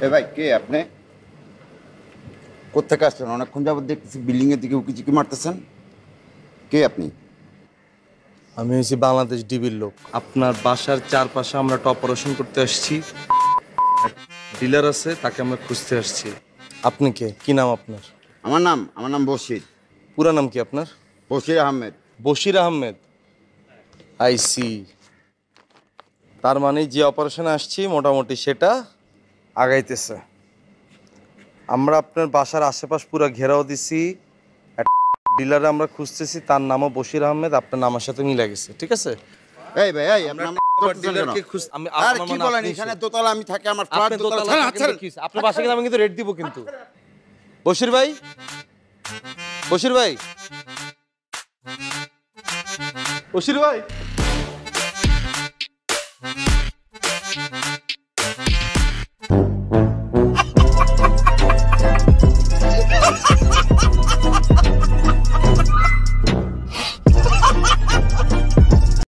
এ ভাই কে আপনি? কোত্থেকে আসছেন? অনেকক্ষণ যাবত দেখতেছি বিল্ডিংয়ের দিকে উকিঝুঁকি মারতেছেন। কে আপনি? আমি হচ্ছি বাংলাদেশ ডিবির লোক। আপনার বাসার চারপাশে আমরা টপ অপারেশন করতে আসছি। ডিলার আছে, তাকে আমরা খুঁজতে আসছি। আপনি কে? কি নাম আপনার? আমার নাম বশির। পুরা নাম কি আপনার? বশির আহমেদ। বশির আহমেদ। আইসি। তার মানে যে অপারেশনে আসছি মোটামুটি সেটা আগাইতেছে। আমরা আপনার বাসার আশেপাশ পুরো ঘেরাও দিছি। ডিলারে আমরা খুঁজতেছি, তার নামও বশির আহমেদ। আপনার নামের সাথে মিলে গেছে, ঠিক আছে? এই ভাই এই আপনার ডিলারকে খুঁজ আমি আর কি বলেন? এখানে দোতলা আমি থাকি, আমার ফ্ল্যাট দোতলা। আপনার বাসায় গেলে আমি কিন্তু রেট দিব কিন্তু। বশির ভাই, বশির ভাই, বশির ভাই। Ha ha ha!